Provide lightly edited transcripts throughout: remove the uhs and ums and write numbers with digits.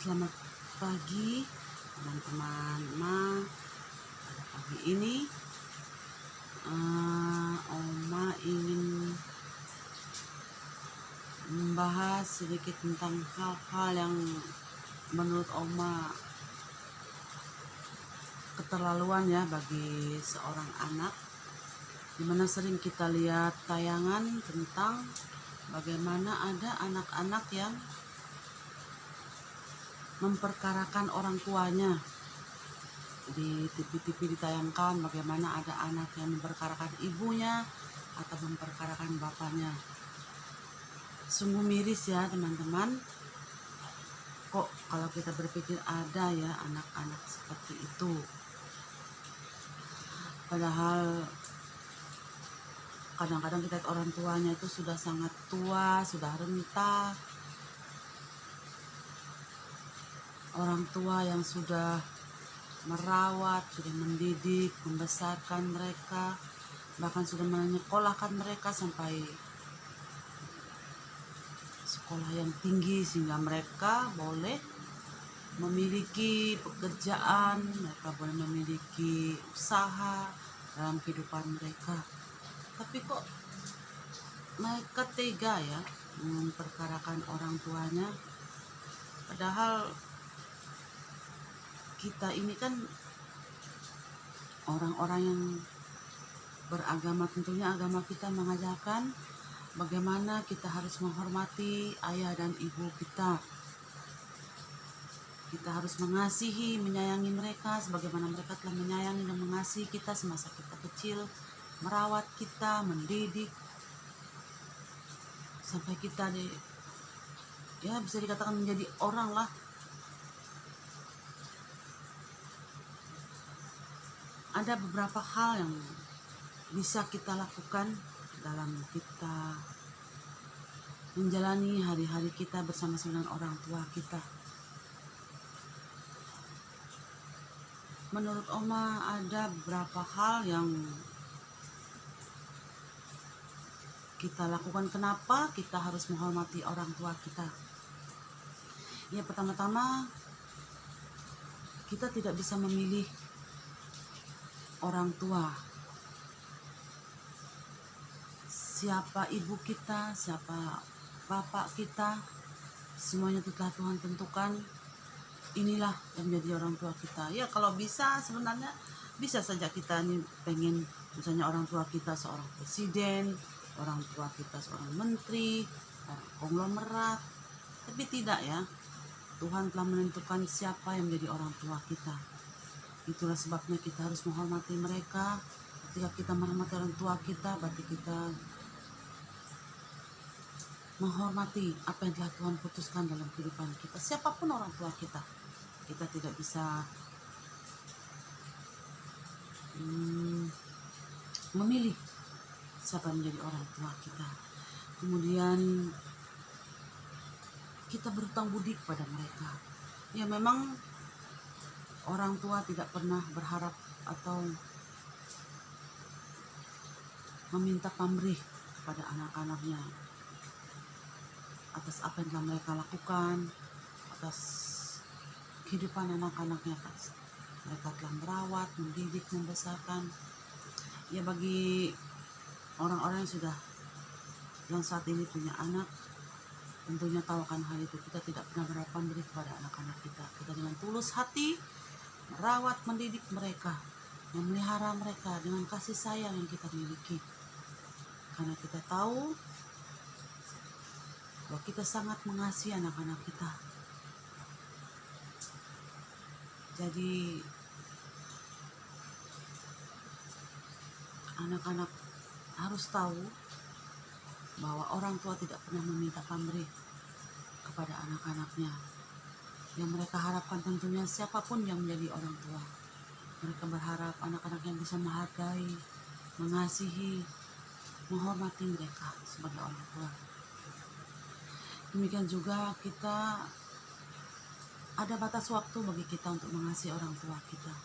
Selamat pagi teman-teman. Pada pagi ini Oma ingin membahas sedikit tentang hal-hal yang menurut Oma keterlaluan ya bagi seorang anak, dimana sering kita lihat tayangan tentang bagaimana ada anak-anak yang memperkarakan orang tuanya. Di TV-TV ditayangkan bagaimana ada anak yang memperkarakan ibunya atau memperkarakan bapaknya. Sungguh miris ya teman-teman. Kok kalau kita berpikir ada ya anak-anak seperti itu. Padahal kadang-kadang kita lihat orang tuanya itu sudah sangat tua, sudah renta. Orang tua yang sudah merawat, sudah mendidik, membesarkan mereka, bahkan sudah menyekolahkan mereka sampai sekolah yang tinggi sehingga mereka boleh memiliki pekerjaan, mereka boleh memiliki usaha dalam kehidupan mereka. Tapi kok mereka tega ya memperkarakan orang tuanya, padahal kita ini kan orang-orang yang beragama, tentunya agama kita mengajarkan bagaimana kita harus menghormati ayah dan ibu kita. Kita harus mengasihi, menyayangi mereka sebagaimana mereka telah menyayangi dan mengasihi kita semasa kita kecil, merawat kita, mendidik sampai kita bisa dikatakan menjadi orang lah. Ada beberapa hal yang bisa kita lakukan dalam kita menjalani hari-hari kita bersama-sama dengan orang tua kita. Menurut Oma ada beberapa hal yang kita lakukan. Kenapa kita harus menghormati orang tua kita? Ya, pertama-tama kita tidak bisa memilih orang tua. Siapa ibu kita, siapa bapak kita, semuanya telah Tuhan tentukan. Inilah yang menjadi orang tua kita. Ya, kalau bisa sebenarnya bisa saja kita nih pengen misalnya orang tua kita seorang presiden, orang tua kita seorang menteri, orang konglomerat. Tapi tidak ya. Tuhan telah menentukan siapa yang menjadi orang tua kita. Itulah sebabnya kita harus menghormati mereka. Ketika kita menghormati orang tua kita, berarti kita menghormati apa yang telah Tuhan putuskan dalam kehidupan kita. Siapapun orang tua kita, kita tidak bisa memilih siapa yang menjadi orang tua kita. Kemudian kita berhutang budi kepada mereka. Ya, memang orang tua tidak pernah berharap atau meminta pamrih kepada anak-anaknya atas apa yang telah mereka lakukan, atas kehidupan anak-anaknya. Mereka telah merawat, mendidik, membesarkan. Ya, bagi orang-orang yang saat ini punya anak, tentunya tahu akan hal itu. Kita tidak pernah berharap pamrih kepada anak-anak kita. Kita dengan tulus hati merawat, mendidik mereka, memelihara mereka dengan kasih sayang yang kita miliki. Karena kita tahu bahwa kita sangat mengasihi anak-anak kita. Jadi anak-anak harus tahu bahwa orang tua tidak pernah meminta pamrih kepada anak-anaknya. Yang mereka harapkan tentunya siapapun yang menjadi orang tua, mereka berharap anak-anak yang bisa menghargai, mengasihi, menghormati mereka sebagai orang tua. Demikian juga kita ada batas waktu bagi kita untuk mengasihi orang tua kita.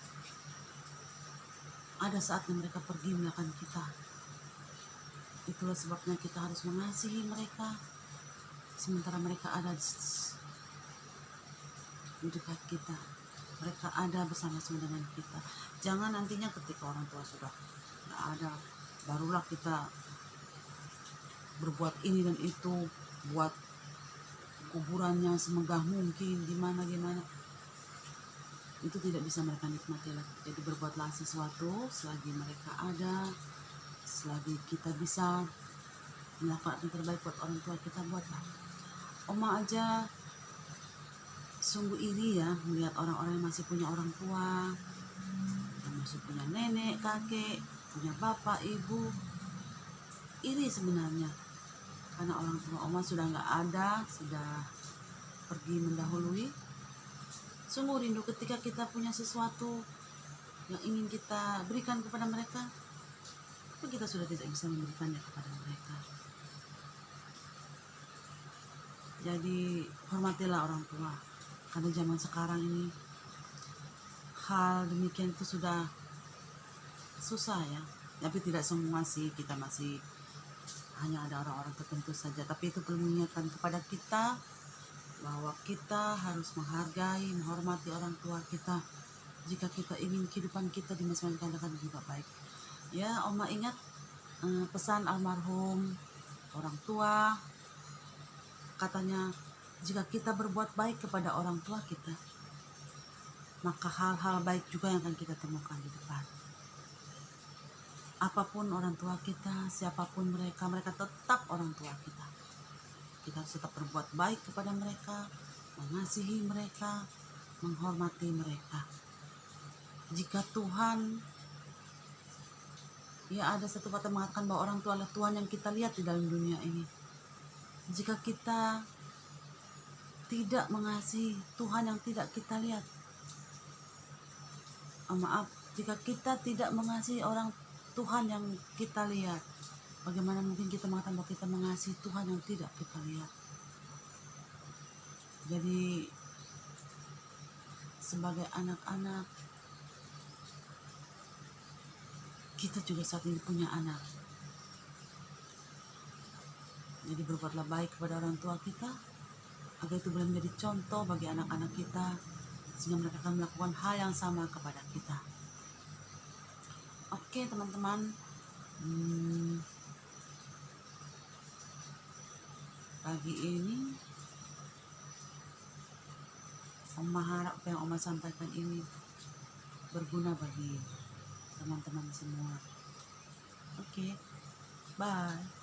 Ada saatnya mereka pergi meninggalkan kita. Itulah sebabnya kita harus mengasihi mereka sementara mereka ada di dekat kita, mereka ada bersama-sama dengan kita. Jangan nantinya ketika orang tua sudah nggak ada, barulah kita berbuat ini dan itu, buat kuburannya semegah mungkin, gimana. Itu tidak bisa mereka nikmati lagi. Jadi berbuatlah sesuatu selagi mereka ada, selagi kita bisa melakukan yang terbaik buat orang tua kita, buatlah. Oma aja sungguh iri ya melihat orang-orang yang masih punya orang tua, yang masih punya nenek, kakek, punya bapak, ibu. Iri sebenarnya, karena orang tua Oma sudah nggak ada, sudah pergi mendahului. Sungguh rindu ketika kita punya sesuatu yang ingin kita berikan kepada mereka, tapi kita sudah tidak bisa memberikannya kepada mereka. Jadi hormatilah orang tua, karena zaman sekarang ini hal demikian itu sudah susah ya. Tapi tidak semua sih, kita masih hanya ada orang-orang tertentu saja. Tapi itu perlu mengingatkan kepada kita bahwa kita harus menghargai, menghormati orang tua kita jika kita ingin kehidupan kita di masa yang akan datang juga baik. Ya, Oma ingat pesan almarhum orang tua, katanya jika kita berbuat baik kepada orang tua kita, maka hal-hal baik juga yang akan kita temukan di depan. Apapun orang tua kita, siapapun mereka tetap orang tua kita. Kita harus tetap berbuat baik kepada mereka, mengasihi mereka, menghormati mereka. Jika Tuhan, ya ada satu kata mengatakan bahwa orang tua adalah Tuhan yang kita lihat di dalam dunia ini. Jika kita tidak mengasihi Tuhan yang tidak kita lihat, jika kita tidak mengasihi orang Tuhan yang kita lihat, bagaimana mungkin kita mengatakan bahwa kita mengasihi Tuhan yang tidak kita lihat? Jadi sebagai anak-anak, kita juga saat ini punya anak. Jadi berbuatlah baik kepada orang tua kita, agar itu boleh menjadi contoh bagi anak-anak kita, sehingga mereka akan melakukan hal yang sama kepada kita. Oke teman-teman, pagi ini Oma harap apa yang Oma sampaikan ini berguna bagi teman-teman semua. Oke, bye.